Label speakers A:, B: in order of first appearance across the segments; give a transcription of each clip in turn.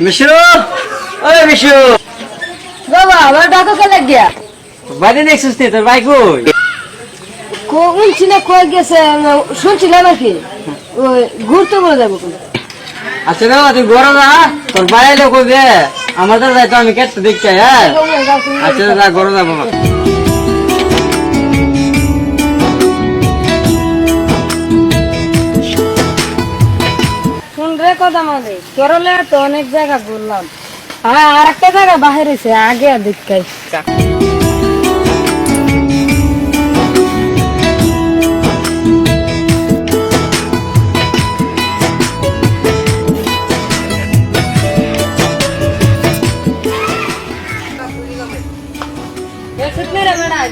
A: মিশু, ওই মিশু
B: বাবা আমার ডাকা কে গিয়া
A: বাইরে দেখছিস নি তোর ভাই কই?
B: কোন ছিল কই গেছে শুনছিলাম আর কি ওই ঘুরতে বলে যাবো
A: আচ্ছা বাবা তুই ঘরে যা, তোর বাইরে লোক কইবে আমাদের যাইতো আমি কেটে দেখছি। হ্যাঁ আচ্ছা যা ঘরে যা বাবা।
B: শুন রে কথা মানে করলে তো অনেক জায়গা ঘুরলাম আর একটা জায়গা বাহির হয়েছে আগে দেখাই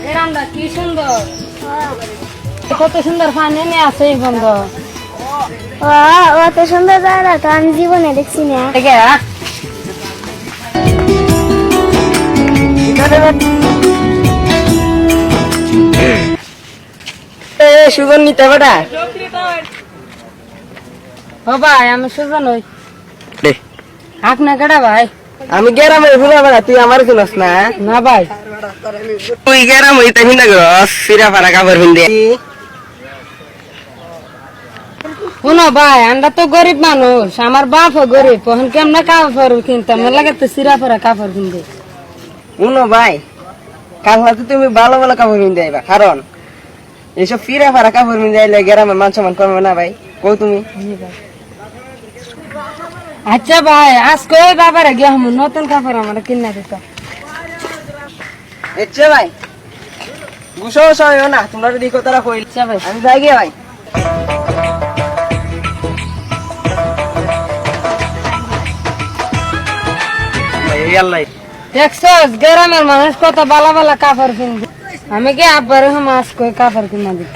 B: গ্রামটা কি সুন্দর, কত সুন্দর পানি নিয়ে আছে এই বন্ধ।
C: অত সুন্দর জায়গা তো আমি জীবনে দেখছি না।
B: সুগন্ধিতা বেটা ও ভাই আমি সুজন ওই আপনা কেডা ভাই?
D: আমি গ্রামের ঘুরা বেড়া, তুই আমার শুনস না?
B: না ভাই
D: তুই গ্রাম হইতে হিন্দা গস ফিরা ফারা কাপড় পিন্দে।
B: শুনো ভাই আমরা তো গরিব মানুষ, আমার বাপও গরিব, এখন কেমন কাপড় কিনতাম লাগে তো সিরা পরা কাপড় কিনতে।
D: শুনো ভাই, কালকে তো তুমি ভালো ভালো কাপড় পিন্দে আইবা, কারণ এইসব ফিরা ফারা কাপড় পিন্দে আইলে গ্রামের মান সম্মান কমবে না ভাই, কই তুমি?
B: আচ্ছা ভাই আজকে ওই বাবারে গিয়ে নতুন কাপড় আমার কিনা দিত।
D: আচ্ছা ভাই গুছো সয় না, তোমরা যদি কথাটা কই
B: আচ্ছা ভাই
D: আমি যাই গে ভাই।
B: দেখছস গ্রামের মানুষ কত বালা বালা কাপড় কিনবে, আমি কি আব্বারে আজকে কাপড় কিনা দিত।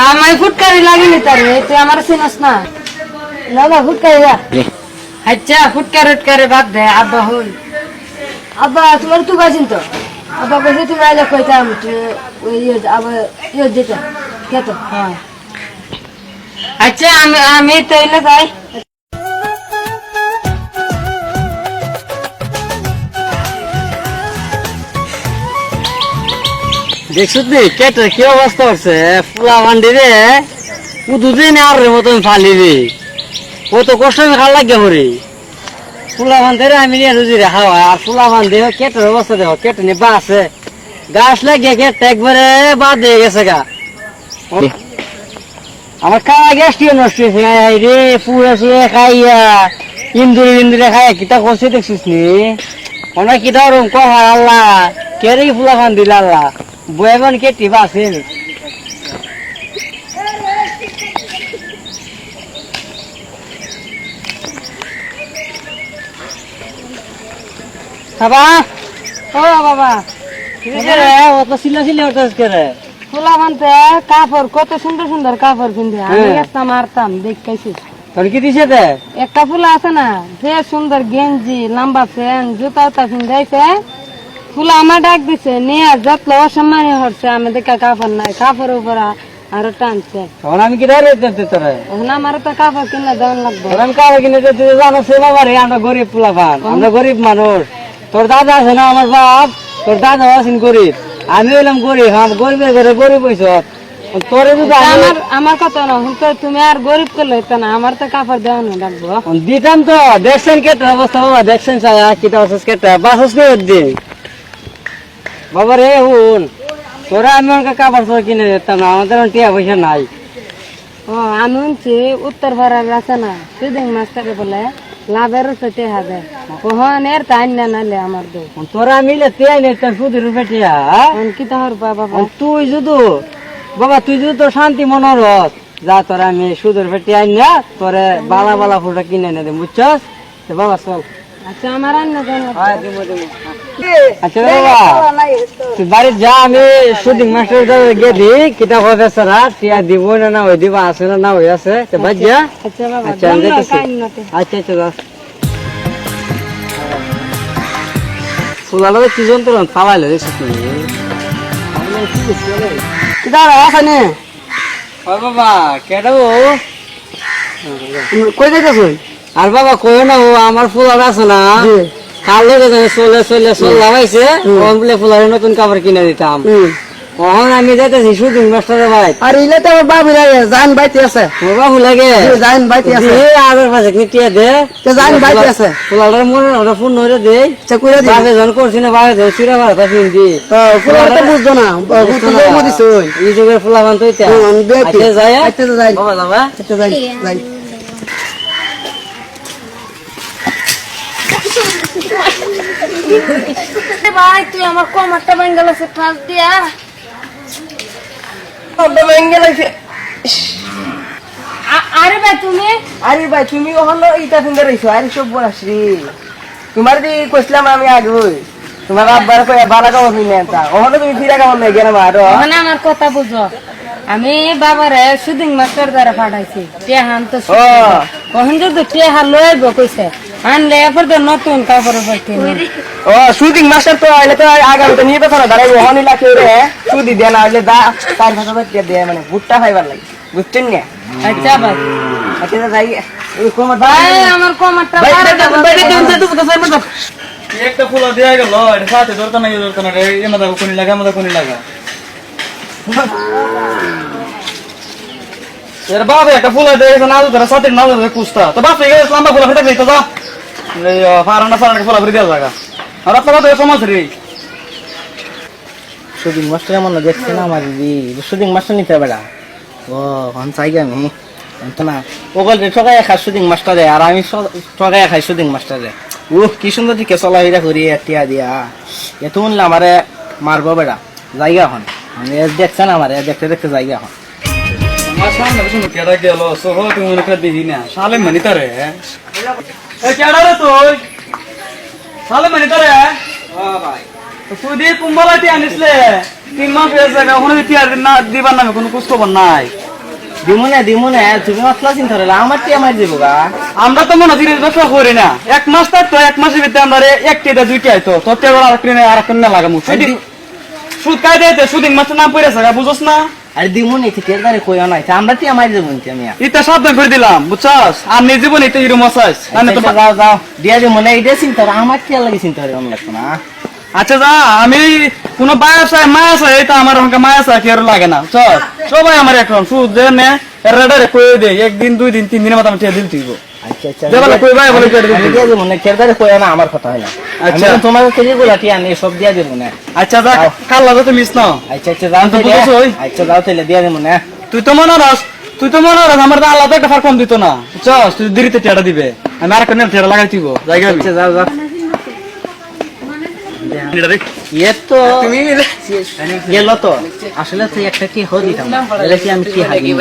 B: আমার ফুটকারি লাগেনি তার তুই আমার চিনস না? না ফুটকারি যা। আচ্ছা ফুটকার উটকারে বাদ দে, আব্বা হল আব্বা তোমার তুই বাজিন তো আব্বা বসে তুমি আইলে কইতাম আবার ইয়ে দিতে কে তো। হ্যাঁ আচ্ছা আমি আমি তৈলে যাই।
A: দেখছিস নি কেটে কি অবস্থা হচ্ছে? ফুলা বান্ডি রে দুদিন আর মতন ফালি রে, কত কষ্ট আমি খাল লাগে হরি। ফুলা বান্ধে রে আমি নিয়ে রুজি রে খাওয়া, আর ফুলা বান্ধে কেটের অবস্থা দেখো, কেটে নি বা আছে গাছ লাগিয়ে কেটে একবারে বাদ দিয়ে গেছে গা। আমার খাওয়া গ্যাসটি নষ্ট হয়েছে রে, পুরা শুয়ে খাইয়া ইন্দুরে ইন্দুরে খাইয়া কিতা করছে দেখছিস নি? অনেক কিতা ওরম কথা আল্লাহ কেরে ফুলা বান দিল আল্লাহ বয়গন কেটি বাসিল। বাবা
B: ও বাবা
A: অত সিলা সিলি হতেছ কে?
B: ফুলা মানতে কাপড় কত সুন্দর সুন্দর কাপড় কিনতে আমি একটা মারতাম দেখতেছি।
A: তোর কি দিছে দে?
B: একটা ফুলা আছে না যে সুন্দর গেঞ্জি লম্বা প্যান্ট জুতা উতা কিনতে ফুলা আমার ডাক দিছে নিয়ে যত অসম্মানী হচ্ছে, আমি দেখা কাপড় নাই কাপড়ের উপর আরো টানছে।
A: তখন আমি কি দিতে তোরে?
B: এখন আমার তো কাপড় কিনে দেওয়ান লাগবে।
A: আমি কাপড় কিনে দিতে জানো সে বাবা রে, আমরা গরিব ফুলা পান, আমরা গরিব মানুষ। তোর দাদা আছে না আমার বাপ, তোর দাদা আছেন গরিব, আমি হইলাম গরিব, আমার গরিবের ঘরে গরিব হইছ। তোরে যদি
B: আমার কথা না তো তুমি আর গরিব করলে হইতো না, আমার তো কাপড় দেওয়ানো লাগবো।
A: দিতাম তো, দেখছেন কেটে অবস্থা বাবা, দেখছেন কিটা অবস্থা কেটে বাসস কে দিন বাবা রে। হুন তোরা আমি অনেক কাপড় চোপড় কিনে দিতাম না, আমাদের টিয়া পয়সা নাই।
B: ও আমি শুনছি উত্তর ভাড়ার আছে না সুদিন মাস্টারে বলে লাভের সাথে হবে কখন এর তাই না নালে আমার দো
A: তোরা মিলে তিয়াই নেই তোর সুদের রূপে টিয়া।
B: কি তাহর বাবা
A: তুই যদি বাবা তুই যদি তোর শান্তি মনোর যা তোরা আমি সুদের রূপে টিয়াই না তোরে বালা বালা ফুটা কিনে এনে দে, বুঝছস? বাবা চল।
B: আচ্ছা আমার
A: আচ্ছা বাবা তুই বাড়ি যা, আমি শুটিং মাস্টার গিয়ে দি কিতাব হবে সারা টিয়া দিব না না ওই দিব আছে না না ওই আছে বাদ যা।
B: আচ্ছা বাবা
A: আচ্ছা আমি যাইতেছি। আচ্ছা আচ্ছা ফুলালো কি যন্ত্র ফালাইলো দেখছিস তুই
B: দাঁড়া এখানে
A: ও বাবা কেডা ও
B: কই যাইতেছ
A: আর বাবা কই না ও আমার ফুলার আছে না কালো চলে চলে চল লাগাইছে কোন বলে ফুলার নতুন কাপড় কিনে দিতাম কখন আমি যাইতেছি শুটিং মাস্টারের ভাই
B: আর ইলে তো আমার বাবু লাগে জান বাইতে আছে
A: ও বাবু লাগে
B: জান বাইতে আছে
A: আগের পাশে নিটিয়ে দে
B: জান বাইতে আছে
A: ফুলার মনে ওটা ফোন নইরে দে
B: চাকুরা দি
A: বাপে জন করছি না বাপে ধরে চিরা ভাড়া পাচ্ছি দি
B: ফুলার তো বুঝছো না বুঝছো না দিছো
A: এই যুগের ফুলা বান তৈতে আচ্ছা যাই
B: আচ্ছা যাই
A: বাবা যাবা
B: আচ্ছা যাই যাই
C: ভাই তুই আমার কোমরটা ভেঙে গেছে ঠাস দিয়া
D: ওটা ভেঙে লাগছে
C: আরে ভাই তুমি
D: আরে ভাই তুমি ওখানে ইটা ফিঙ্গার রইছো আরে সব বলাসরি তোমার দি কইছিলাম আমি আগে তোমার আব্বার কই বালা কাপড় কিনে আনতা ওখানে তুমি ফিরা কাপড় নাই গেরাম আরো
B: মানে আমার কথা বুঝো আমি বাবারে শুটিং মাস্টার দ্বারা পাঠাইছি টেহান তো
D: ও
B: কখন যদি টেহা লইব কইছে আনলে এরপর তো নতুন কাপড় পাইতে
D: ও শুটিং মাস্টার তো আইলে তো আগামী তো নিয়ে তো না দাঁড়াই ওখানে লাখে রে সুদি দেন আইলে দা 4,000 টাকা দিয়ে মানে ভুট্টা খাইবার লাগে বুঝছেন না
B: আচ্ছা ভাই
D: আচ্ছা যাই এই কোমর
B: ভাই আমার কোমরটা
D: ভাই
B: বাড়া
E: একটা ফুলা দেয়া গেল এটা সাথে দরকার নাই রে এমাদা কোনি লাগা আমাদা কোনি লাগা এর বাবা একটা ফুলা দেয়া গেছে না তোরা সাথে না ধরে কুস্তা তো বাপ গেছে লম্বা ফুলা ফেটে গেছে তো এই ফারান্ডা ফুলা ভরে দেওয়া জায়গা আর আপনারা তো সমস্যা রে
D: শুটিং মাস্টার এমন দেখছে না আমার দিদি শুটিং মাস্টার নিতে বেড়া ও হন চাই আমি তো না ওগল রে ঠকাই খাই শুটিং মাস্টারে আর আমি ঠকাই খাই শুটিং মাস্টারে কি সুন্দর দিকে চলাফেরা করি টিয়া দিয়া এত শুনলে আমারে মারবো বেড়া জায়গা হন দেখছেন আমারে দেখতে দেখতে জায়গা হন
E: আমার সামনে শুনো কেডা গেল সোহ তুমি মনে করে দেখি না সালে মানি তারে এই কেডা রে তুই সালে মানি তারে
D: ভাই
E: তুই দিয়ে কুম্বলাটি আনিসলে 3 মাস হয়ে যায় ওখানে টিয়ার না দিবার নামে কোনো কুস্ত নাই
D: দিমুনে তুমি মশলা চিন্তা করে আমার টিয়া মার দিব গা
E: আমরা তো মনে জিনিস ব্যবসা করি না 1 মাস থাকতো 1 মাসের ভিতরে আমরা একটা দুইটা আইতো তোর টেবল আর কিনে আর কিনে লাগামু সুদ কাই দেয় সুদিন মাছের নাম পড়ে আছে বুঝছ না
D: আর দিমুনে থেকে দাঁড়ে কই নাই আমরা টিয়া মার দেবো আমি
E: ইটা সাবধান করে দিলাম বুঝছস আর নিজে জীবন এটা হিরো মাসাজ
D: যাও যাও দিয়া দিমুনে এটা চিন্তা করে আমার টিয়া লাগে চিন্তা করে অন্য লাগতো না
E: আচ্ছা যা আমি কোন বায়াসায় মায়াসায় এটা আমার ওখানে মায়াসায় কি আর লাগে না চল সবাই আমার এখন সুদ দে নে রেডারে কই দে 1 দিন 2 দিন 3 দিনের মত আমি টিয়া দিল তুইব
D: আচ্ছা আচ্ছা
E: দেবালে কই ভাই বলে কেটে দিল
D: দিয়া দিমুনে কেদারে কই না আমার কথা হয় না
E: আচ্ছা।
D: আচ্ছা তোমার থেকে গুলা টিয়া নে সব দিয়া দিমুনে
E: আচ্ছা যা কাল লাগা তো মিস না
D: আচ্ছা আচ্ছা যাও
E: তো বুঝছো ওই?
D: আচ্ছা যাও তাহলে দিয়া দিমুনে
E: তুই তো মনে রাখ আমার তো আলাদা একটা ফার কম দিত না বুঝছস তুই দেরিতে টিয়াটা দিবে আমি আর কোন টিয়াটা লাগাই দিব জায়গা
D: আচ্ছা যাও যাও তো তুমি গেল তো আসলে তুই একটা কি হো দিতাম এলে কি আমি কি হাগি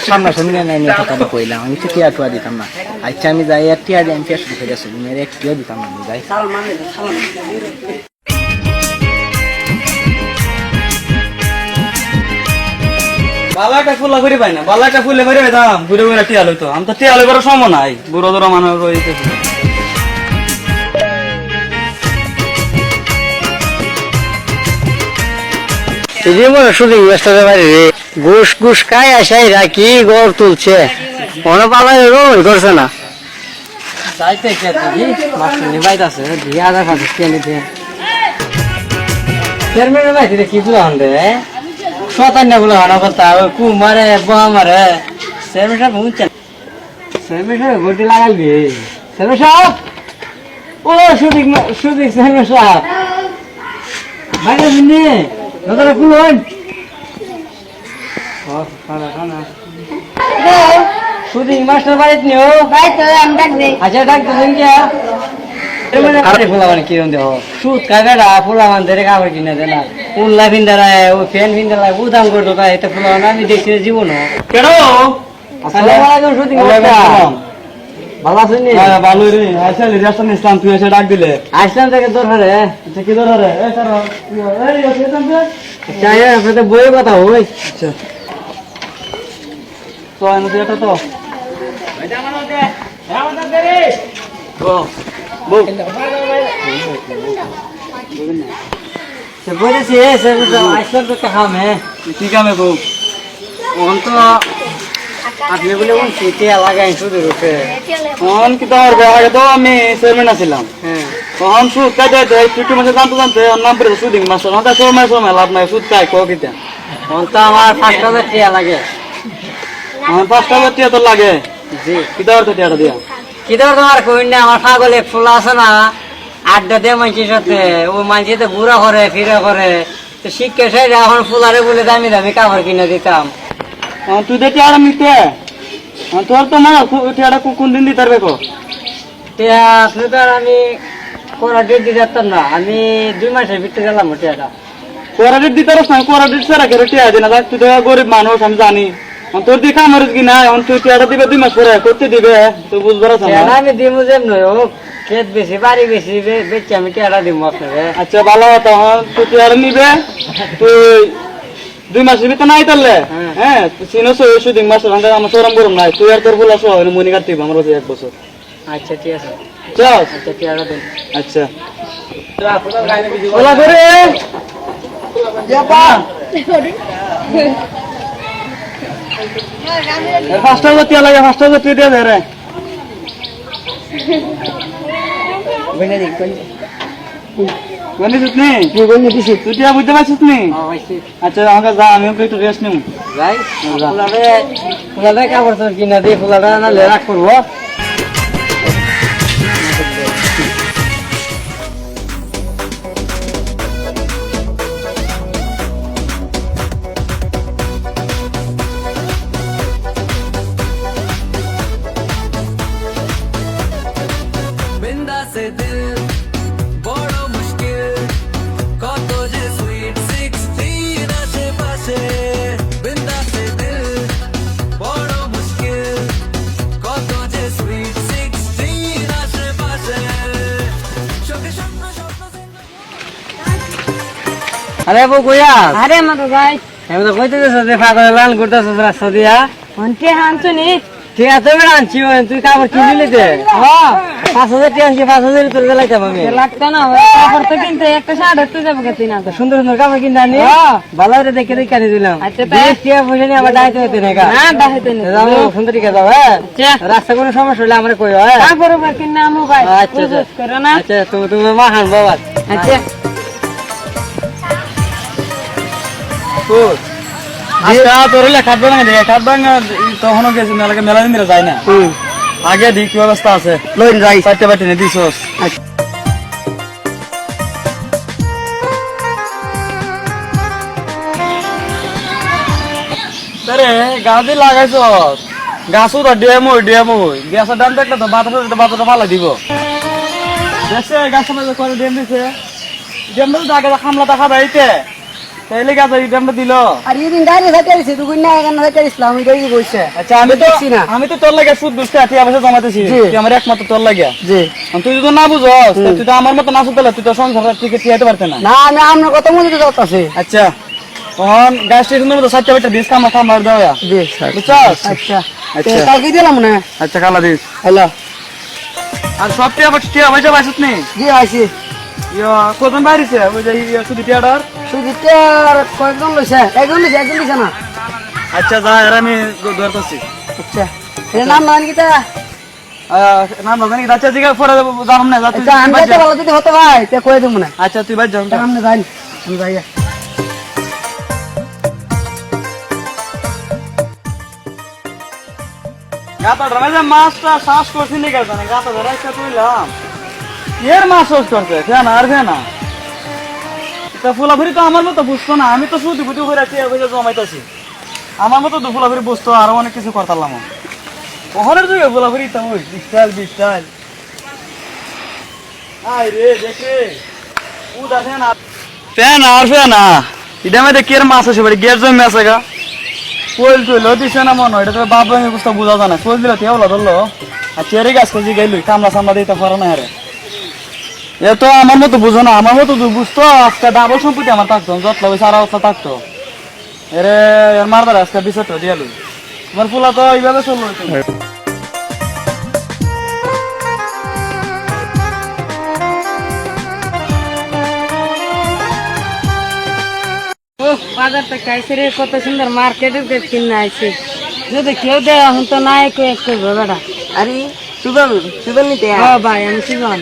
D: সামনা সামনে নাই কথা কইলাম আমি তো কি আটুয়া দিতাম না আচ্ছা আমি যাই আর টিয়া দিয়ে আমি পেশ করে গেছি মেরে এক টিয়া দিতাম না যাই
E: বালাটা ফুলা করে পাই না বালাটা ফুলে করে দাম ঘুরে ঘুরে টিয়া লইতো আমি তো টিয়া লইবার সময় নাই বুড়ো দরা মানুষ রয়েছে
A: শুটিং মাস্টারের বাড়ি রে ঘুষ ঘুষ খাই আসাই রাখি গড় তুলছে মনে পালা রোল করছে না যাইতে মাস্টার নিবাইতাছে দিয়ে আধা খাতে কেনে দিয়ে চেয়ারম্যানের বাড়ি কি বুঝা হন রে শতান্য গুলো হানা কথা কু মারে বহা মারে চেয়ারম্যান সাহেব বুঝছেন চেয়ারম্যান সাহেব গটি লাগাল দিয়ে চেয়ারম্যান সাহেব ও শুটিং চেয়ারম্যান সাহেব বাইরে শুনি দাদা কুলন শুটিং মাস্টার বাড়িতে নিও
C: ভাই তো আমি ডাক দেই
A: আচ্ছা ডাক দিন কে আরে ফুলাবান কি রন্দে হো সুদ কাগড়া ফুলাবান ধরে কাপড় কিনে দে না উল্লা ভিন্দারা ও ফ্যান ভিন্দারা উদাম করতো তাই এটা ফুলাবান আমি দেখছি জীবন
E: কেন
A: আসসালামু আলাইকুম শুটিং মাস্টার ভালো আছেন নি
E: ভালো রে আচ্ছা রেস্টান ইসলাম তুই এসে ডাক দিলে
A: আসলাম থেকে দরকারে
E: আচ্ছা কি দরকার এ স্যার এই ওকে সামনে
A: চাই আপনাদের বইয়ের কথা হই
E: আচ্ছা তো এনে এটা তো ও বউ
A: বলেছি আসলাম তো কাম হ্যাঁ
E: কি কামে বউ
A: এখন তো আপনি বলে বলছি টিয়া লাগাই শুধু রূপে
E: তখন কি তোমার আগে তো আমি চেয়ারম্যান আছিলাম
A: হ্যাঁ
E: তখন সুদ খাইতে একটু মাসে জানতে ওর নাম পড়ে সুদিং মাস সময় লাভ নাই সুদ খাই কিতা
A: এখন তো আমার 5,000 টিয়া লাগে
E: আমার 5,000 টাকা তো লাগে
A: জি
E: কিতা অর্থ টাকা দিয়া
A: কি ধর তোমার কই না আমার পাগল এক ফুল আছে না আড্ডা দিয়ে মানুষের সাথে ও মানুষের তো ঘুরা করে ফিরা করে তো শিক্ষা সাই এখন ফুলারে বলে দামি দামি কাপড় কিনে দিতাম
E: তুই দেখি আর নিতে তোর তো মনে টাকাটা কোন দিন দিতে পারবে কো
A: টিয়া আপনি তো আর আমি করা ডেট দিতে পারতাম না আমি 2 মাসের ভিতরে গেলাম টিয়াটা
E: কোয়ারেট দিতে পারছ না কোয়ারেট ছাড়া কেন টাকা দিনা তুই তো গরিব মানুষ আমি জানি তোর দিকে আমার কি না এখন তুই টাকাটা দিবে 2 মাস পরে করতে দিবে তুই বুঝবার আছে
A: টিয়াটা
E: না
A: আমি দিব যেমন হোক ক্ষেত বেশি বাড়ি বেশি বেচে আমি টিয়াটা দিব আপনাকে
E: আচ্ছা ভালো কথা তুই টাকাটা নিবে তুই 2 মাসের ভিতরে নাই তাহলে হ্যাঁ চিনো সুদিং মাস আমার সরম গরম নাই তুই আর তোর বল আসো মনি কাটতে আমার কাছে 1 বছর
A: আচ্ছা ঠিক আছে
E: চল
A: আচ্ছা টিয়াটা দিন
E: আচ্ছা
A: বলা করে
E: ফার্স্ট টাইম টিয়া লাগে ফার্স্ট টাইম তুই দিয়ে দে রে কোন দিছিস নি
A: কি বলনি দিছি
E: তুই টিয়া বুঝতে পারছিস নি
A: অবশ্যই
E: আচ্ছা আমাকে যা আমি একটু রেস্ট নিব
A: যাই ফুলারে কাপড় চোপড় কিনা দিয়ে ফুলাটা না রাখ করবো
F: बिंदा से दिल बड़ो मुश्किल कत जे स्वीट 16 आशेपाशे बिंदा से दिल बड़ो मुश्किल कत जे स्वीट 16 आशेपाशे शोके शोक शोक
A: আরে বউ কইয়া
B: আরে আমার ভাই
A: আমি তো কইতে দিছ যে পাগল লাল করতেছ রাস্তা দিয়া
B: অন্তে হানছো নি
A: ঠিক আছে বেড়া আনছি তুই কাপড় কিনলি দে
B: হ্যাঁ
A: 5,000 টাকা আনছি 5,000 তোর দিলাইতাম আমি
B: লাগতো না ওই কাপড় তো কিনতে একটা শার্ট হতে যাবো কত না তো
A: সুন্দর সুন্দর কাপড় কিনতে আনি
B: হ্যাঁ।
A: ভালো করে দেখে দেখে আনি দিলাম
B: আচ্ছা, তাই?
A: টিয়া পয়সা নিয়ে আবার ডাইতে হইতে না
B: না দাহিতে নি
A: যাও সুন্দর দিকে যাও হ্যাঁ
B: আচ্ছা
A: রাস্তা কোনো সমস্যা হলে আমরা কইও হ্যাঁ
B: কাপড় উপর কিনা আমু ভাই
A: আচ্ছা আচ্ছা
B: করো না
A: আচ্ছা তুমি মাহান বাবা
B: আচ্ছা
E: আজকে তোর হলে খাট ভাঙা দেখে খাট ভাঙা তখনও গেছি মেলাকে মেলা দিন যায় না আগে দি কি অবস্থা আছে
A: লইন যাই
E: পাইতে পাইতে নে দিছস আরে গাদি লাগাইছ গাছও তো ডিএমও গ্যাসের দাম দেখলে তো বাতাসটা ভালো দিব দেখছে গাছের মধ্যে করে ডিএম দিছে ডিএমটা তো আগে খামলা দেখা যাইতে তাইলে গাছ ডিএমটা দিল
A: আর এদিন গাড়ি হাইতাইছে দুগুন না এখানে হাইতাইছিলাম আমি গাড়ি বইছে
E: আচ্ছা
A: দেখছি না।
E: আমি তো তোর লাগে সুদ বুঝতে আছি অবশ্য জমাতেছি
A: জি।
E: তুই আমার একমাত্র তোর লাগে
A: জি
E: তুই যদি না বুঝস তুই তো আমার মতো না শুনতে তুই তো সংসার থেকে টিয়াইতে পারতে না
A: না আমি আপনার কথা মনে করতেছি
E: আচ্ছা তখন গ্যাস স্টেশনের মতো 60টা বেটা দিস খামার দেওয়া
A: জি স্যার
E: বুঝছস
A: আচ্ছা
E: আচ্ছা।
A: কালকে দিলাম না
E: আচ্ছা খালা দিস
A: হ্যালো
E: আর সব টিয়া টিয়া পয়সা পাইছিস নি
A: জি আইছি
E: কজন বাইরেছে ওই যে শুধু টিয়াটার
A: শুধু কয়েকজন লইছে একজন লইছে না
E: আচ্ছা যা এর আমি দর করছি
A: আচ্ছা এর নাম মান কিটা
E: না না জানি আচ্ছা জিগা পরে জানাম না যা তুই
A: আচ্ছা আমি
E: বাইর
A: তো
E: যা।
A: ভালো যদি হতে ভাই তে কই দেব না
E: আচ্ছা তুই বাইর যাও
A: আমরা যাই আমি যাই
E: গাতা ধরে যে মাছটা শ্বাস করছি নি গেছে না গাতা ধরে একটা তুইলাম এর মাছ শ্বাস করছে কেন আর না তা ফুলাফুরি তো আমার মতো বুঝতো না আমি তো শুধু বুঝি করে আছি এভাবে জমাইতেছি আমার মতো তো ফুলাফুরি বুঝতো আরো অনেক কিছু করতাম ওখানের যুগে ফুলাফুরি তো ওই বিস্টাইল আই রে দেখে ও দেখে না ফ্যান আর ফ্যান এটা মধ্যে কের মাছ আছে বাড়ি গেট জমি আছে গা কোয়েল তুই দিছে না মনে হয় এটা তো বাপ ভাই বুঝতে বোঝা যায় না কোয়েল দিল তেওলা ধরলো আর চেয়ারে গাছ কেজি গেল কামলা সামলা দিতে পারো না আরে এ তো আমার মতো বুঝো না আমার মতো বুঝতো আজকে ডাবল সম্পত্তি আমার থাকতো যতলা ওই সারা অবস্থা থাকতো এরে এর মারদার আজকে বিষয়টা দিয়ে তোমার ফুলা তো এইভাবে চললো
B: বাজার থেকে আইসে রে, কত সুন্দর মার্কেটের কিনে আইছে। যদি কেউ দেয় এখন তো নাই একটু বেড়া।
D: আরে সুজন নিতে
B: হ্যাঁ ভাই, আমি সুজন।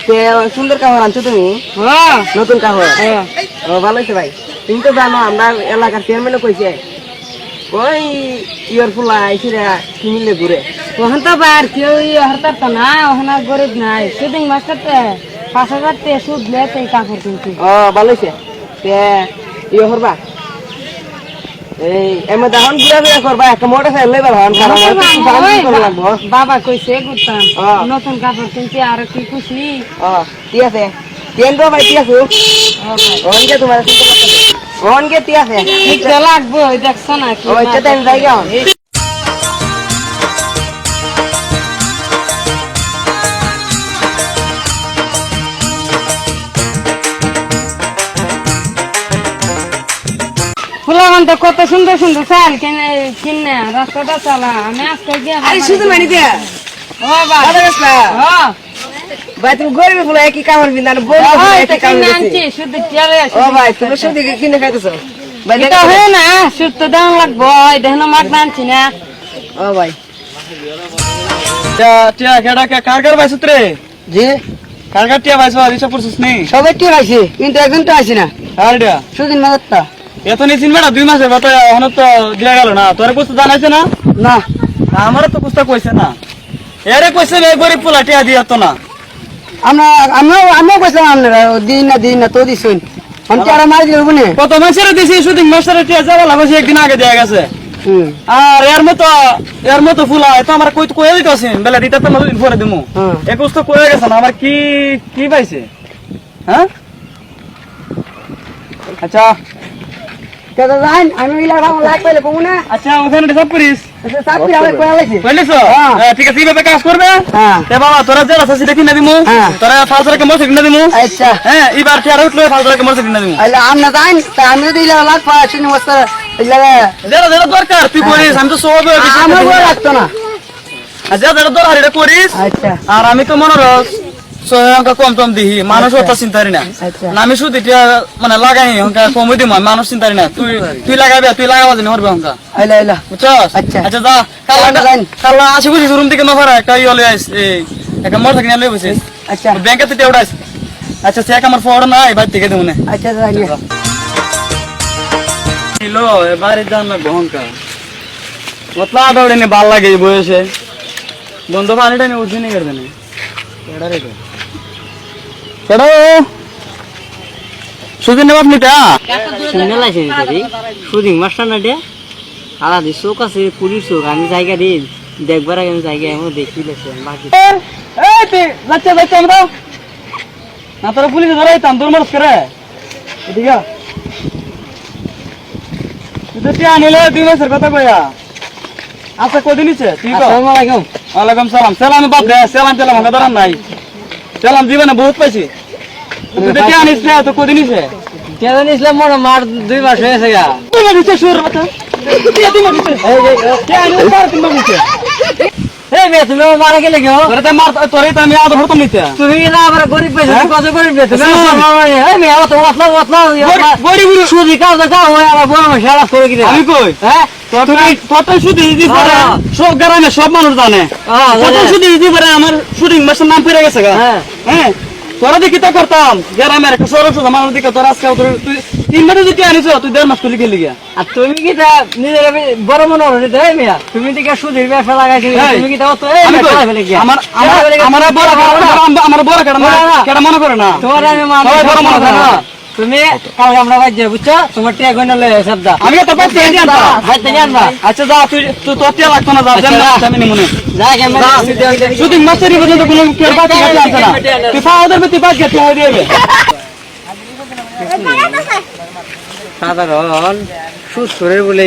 D: তে সুন্দর কাপড় আনছো তুমি,
B: হ্যাঁ
D: নতুন কাপড়।
B: হ্যাঁ।
D: ও ভালো হয়েছে ভাই। তুমি তো জানো আমরা এলাকার চেয়ারম্যানও কইছে ওই ইয়ার ফুলা আইসি রে কিনলে ঘুরে।
B: ওখান তো ভাই আর কেউ হরতার তো না, ওখানে আর গরিব নাই। শুটিং মাস্টারতে 5,000 টাকা সুদ লে তো এই কাপড় কিনছি।
D: ও ভালো হয়েছে। তে ইয়ে করবা এই এমন এখন ঘুরা ঘুরা করবা, একটা মোটর সাইকেল লইবা হন, কারণ আমার তো একটু বাজার করা লাগবো।
B: বাবা কইছে ঘুরতাম,
D: হ্যাঁ।
B: নতুন কাপড় কিনছি আর কি খুশি।
D: ঠিক আছে তেল তো ভাই, ঠিক আছে অনকে তোমার অনকে ঠিক আছে
B: ঠিক তো লাগবো, ওই দেখছো না কি
D: ওই তো টাইম জায়গা
B: ফুলাবান তো কত সুন্দর সুন্দর চাল কিনে রাস্তাটা চালা। আমি আজকে গিয়ে
D: আরে শুধু মানি দিয়া
B: ও ভাই,
D: ভালো গেছ না
B: হ্যাঁ
D: ভাই, তুমি গরিব ফুলা একই কাপড় পিন্দান বড় ফুলা
B: ওই তো
D: একই কাপড়
B: কিনে
D: পিন্দান।
B: আনছি, শুধু চলে
D: ও ভাই তুমি শুধু কিনে খাইতেছো ভাই?
B: এটা হয় না, সুদ তো দাম লাগবো। এই দেখো মাগনা আনছি না।
D: ও ভাই
E: টিয়া কেডা কার কার বাইছত রে?
D: জি
E: কার কার টিয়া বাইছ রিসা পড়ছিস নি?
D: সবাই ঠিক আছে, কিন্তু একজন তো আসি না
E: কার টিয়া?
D: সুদিন মাদারটা
E: এত নিছিন বেটা 2 মাসের বাতা এখন তো দিয়া গেল না। তোরে কুছ জানাইছে না?
D: না।
E: আমার তো কুছ কইছে না। এরে কইছে রে গরিব পোলা টিয়া দিয়া তো না।
D: আমরা কইছিলাম আপনারা দিন না তো দিছুন আমি আর মারি দিব না।
E: কত মাসের দিছি শুটিং মাস্টারের টিয়া যাবা লাগছে একদিন আগে দেয়া গেছে। আর এর মতো ফুলা তো আমার কই কই দিতেছেন বেলা দিতে তো দিন পরে দিমু। একুশ তো কয়ে গেছে না, আমার কি কি পাইছে? হ্যাঁ আচ্ছা
D: কেন জান আমি ইলা রাম লাগ কইলে কমু না।
E: আচ্ছা ওখানে ডিসাপ করিস
D: সাপি আমি কইয়া লাইছি।
E: কইলিস?
D: হ্যাঁ।
E: ঠিক আছে এইভাবে কাজ করবে।
D: হ্যাঁ
E: এ বাবা তোরা যারা আছে দেখি না দিমু,
D: হ্যাঁ।
E: তোরা ফালতু রেখে মরছে কিনা দিমু।
D: আচ্ছা
E: হ্যাঁ এবার টিয়া উঠলো ফালতু রেখে মরছে কিনা দিমু।
D: আইলা আমনা জান তা আমি যদি ইলা লাগ পাই শুনি মস্ত ইলা
E: যেটা যেটা দরকার তুই করিস, আমি তো সব
D: আমার বড় লাগতো না।
E: যেটা যেটা দরকার এটা করিস।
D: আচ্ছা
E: আর আমি তো মনে রস অঙ্কা কম টম দিহি, মানুষ অত চিন্তারি না।
D: আচ্ছা
E: না আমি শুধু এটা মানে লাগাই অঙ্কা কমই দিম, মানুষ চিন্তারি না। তুই লাগাবি, তুই লাগাবা জানি হরবে অঙ্কা,
D: আইলা
E: বুঝছস?
D: আচ্ছা।
E: আচ্ছা যা কাল্লা আসি বুঝিস রুম থেকে নফারা একটা ইয়ে লই আইস, এই একটা মোটর সাইকেল লই বসিস
D: আচ্ছা
E: ব্যাংকে থেকে উঠাইস। আচ্ছা চেক আমার ফোড় নাই বাইর থেকে দেবো না।
D: আচ্ছা জানি
E: লো এবারে জান না গহঙ্কা মতলা দৌড়ে নে ভাল লাগে এই বয়সে। বন্ধু পানিটা নিয়ে উঠে নিয়ে করবে না কেডা সুদিন নেব আপনি তা
A: শুনে লাইছে রে শুটিং মাস্টার না দে আলাদা চোখ আছে পুলিশ চোখ। আমি জায়গা দিই দেখবার আগে আমি জায়গা এমন দেখি লেছে বাকি
E: এই তুই বাচ্চা বাচ্চা আমরা না তোরা পুলিশে ধরাইতাম দূর মারস করে এদিকে তুই তো আনিলে 2 মাসের কথা কইয়া। আচ্ছা কদিন নিছে তুই কো?
A: আসসালামু আলাইকুম।
E: ওয়ালাইকুম সালাম। সালাম বাপ দে, সালাম আমাকে ধরান নাই। সালাম জীবনে বহুত পাইছি। তুই তো আনিস না তো কদিন নিছে?
A: কেন ইসলাম মোর মার 2 মাস হয়ে গেছে গা।
E: তুই নিছে সুর কথা তুই নিছে কে আনিস তার 3 মাস নিছে।
A: এই মে তুমি আমার মারা গেলে কেউ
E: তোরে তো মার তোরে তো আমি আদর হতাম নিতে।
A: তুমি না আমার গরিব পেয়েছো
E: হ্যাঁ?
A: কত গরিব পেয়েছো
E: আচ্ছা।
A: এই মে অত ওতলা
E: গরিব
A: সুদি কাজ কাজ হয় আমার বড় সারা করে কিনা
E: আমি কই
A: হ্যাঁ
E: তোর শুধু ইজি করে
A: হ্যাঁ।
E: সব গ্রামে সব মানুষ জানে। তোর শুধু ইজি করে আমার শুটিং মাস্টার নাম পড়ে গেছে গা।
A: হ্যাঁ
E: হ্যাঁ তোরা দেখি তো করতাম গ্রামের একটা সরস মানুষ দিকে তোর আজকে তুই 3 মাসে যদি আনিস তুই 1.5 মাস তুলি গেলি গিয়া।
A: আর তুমি কি তা নিজের বড় মনে হলো রে মিয়া তুমি দিকে সুদির ব্যবসা লাগাইছি
E: হ্যাঁ।
A: তুমি কি তা অত এই
E: আমি কই,
A: খেলা ফেলে গিয়া
E: আমার আমার বড় কেডা না কেডা মনে করে না
A: তোমার আমি মানুষ
E: সবাই বড় মনে করে না।
A: তুমি কালকে আমরা বাজে বুঝছো তোমার টিয়া গয়না লয়ে সব দা
E: আমি তো পাচ্ছি
A: হাতে জানবা
E: আচ্ছা যা তুই তোর টিয়া লাগতো না যা
A: আচ্ছা,
E: যেমন
A: যা।
E: আমি নিমুনে
A: যা কেমন
E: শুটিং মাস্টারই পর্যন্ত কোনো কেউ বাকি গেছে আছে না। তুই ফাওয়াদের তুই বাকি গেছে হয়ে দিবে।
A: সাধারণ সুস্থরের বলে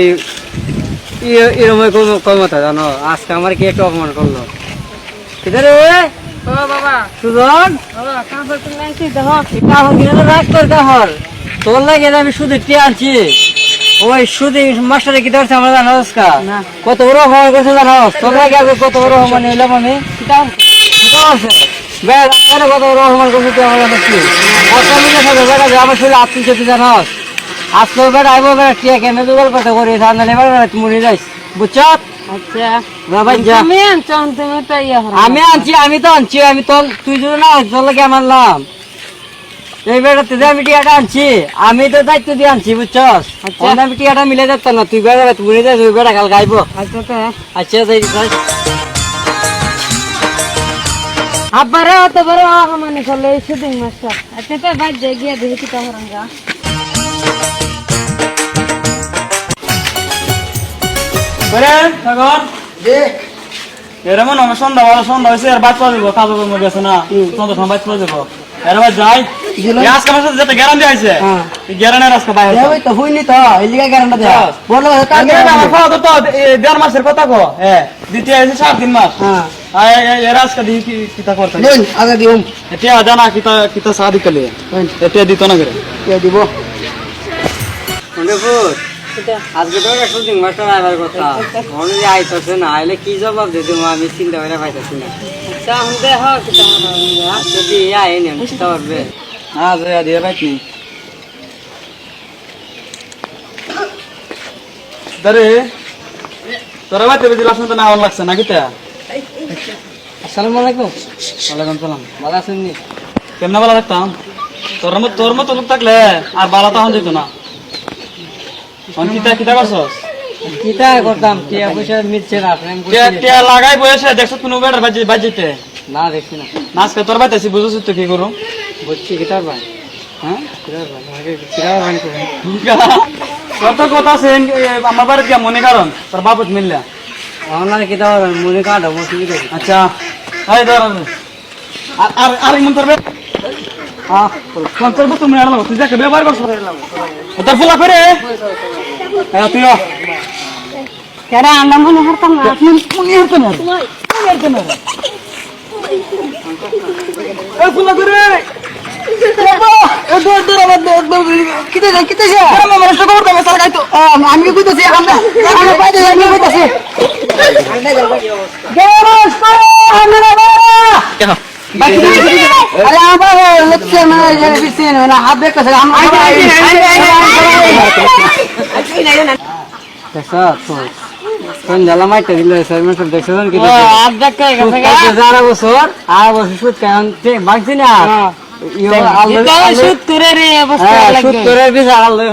A: এরকম কমতা জানো আজকে আমার কি একটা অপমান করলো কিধারে
B: ও বাবা,
A: সুজন
B: কাপড় কিনে আনছি দেখো।
A: কাহর কিনে রাখ তোর কাহর তোর লাগে আমি সুদের টিয়া আনছি ওই সুদি মাস্টারে কি ধরছে আমরা জানোস কা
B: না।
A: কত বড় অপমান করছে জানোস তোর লাগে আগে কত বড় অপমান নিলাম আমি
B: কিতাব
A: ঠিক আছে বেশ কত বড় অপমান করছে তুই আমার জানোস কি আমার শরীরে আত্মীয় জানোস আজকে বেড়া আইব বেড়া টিয়া কেন দুগল কথা করি সামনে বেড়া মরে যাইস বুঝছো
B: আচ্ছা
A: বাবা যা
B: তুমি আনছো তুমি তো ইয়া করো
A: আমি তো আনছি আমি তো তুই যদি না তোর লাগে মানলাম এই বেড়াতে যে আমি টিয়াটা আনছি আমি তো দায়িত্ব দিয়ে আনছি বুঝছস আমি টিয়াটা মিলে যাচ্ছ না তুই বেড়া মরে যাস ওই বেড়া কাল গাইব
B: আচ্ছা তো
A: আচ্ছা যাই
B: আব্বারে অত বড় মানে করলে শুটিং মাস্টার আচ্ছা তো বাদ দে গিয়া দেখি কি তাহরন যা
E: বরে সাগর এরম না সন্ধ্যা হয়েছে আর বাদ পাওয়া যাবো কাজ কর্ম গেছে না সন্ধ্যা সময় বাদ পাওয়া যাবো এর বাদ যাই আজকে আমার সাথে যেটা গ্যারান্টি আছে গ্যারান্টি আজকে বাইরে
A: তো হইনি তো এলিগা গ্যারান্টি দে বলো
E: আমার খাওয়া তো 1.5 মাসের কথা কো হ্যাঁ দ্বিতীয় আছে 3 মাস
A: হ্যাঁ
E: এর আজকে দিয়ে কিতা করতে
A: নেন আগে দিও
E: এটা জানা কিতা শাদি করলে এটা দিত না করে
A: কে দিব মন্ডপুর আজকে তো শুটিং মাস্টার আইবার কথা মনে যে আইতাছে না আইলে কি জবাব দে তুমি আমি চিন্তা করে পাইতাছি না
B: আচ্ছা হুন দে হ কি তাহরন যা
A: যদি আই নেন বুঝতে পারবে
E: হ্যাঁ জয়া দিয়ে পাইনি দরে তোরা বাইতে বেজি লাসন তো না ভালো লাগছে না কিতা
A: আসসালামু আলাইকুম
E: ওয়ালাইকুম সালাম
A: ভালো আছেন নি
E: কেমনে ভালো লাগতাম তোর মতো লোক থাকলে আর ভালো তো হন যেত না কিতা করছস
A: কিটা করতাম টিয়া পয়সা মিলছে না প্রেম
E: টিয়া লাগাই বসে দেখছ কোন বেড়ার বাজিতে
A: না দেখছি না
E: আজকে তোর বাইতেছি বুঝছিস তো কি করু
A: বুঝছি কিটার ভাই
E: হ্যাঁ
A: কিটার ভাই আগে কিটার ভাই
E: তোর তো কথা আছে আমার বাড়িতে গিয়া মনে কারণ তোর বাপত মিললে
A: আমার কিটার মনে কাটা বসে কি
E: আচ্ছা এই ধর আর আর মন তোর হ্যাঁ তোর বস্তু মনে আলো তুই যাকে ব্যবহার করছ তোর ফুলা করে হ্যাঁ তুই
B: কেন আমরা মনে করতাম না
E: মনে হতো না এই ফুলা করে
A: আমি কইতাছি আমরা বাইরে আমি কইতাছি আরে আমার লক্ষ্য মানে বিসি না হাত বের করছে আমরা কোন জ্বালা মাইটা দিল স্যার দেখছেন কি
B: আজ দেখা গেছে
A: আর বছর সুদ কেমন বাংছি না
B: শুট করে রে অবস্থা
A: সুদ করে বিচার আল্লাহ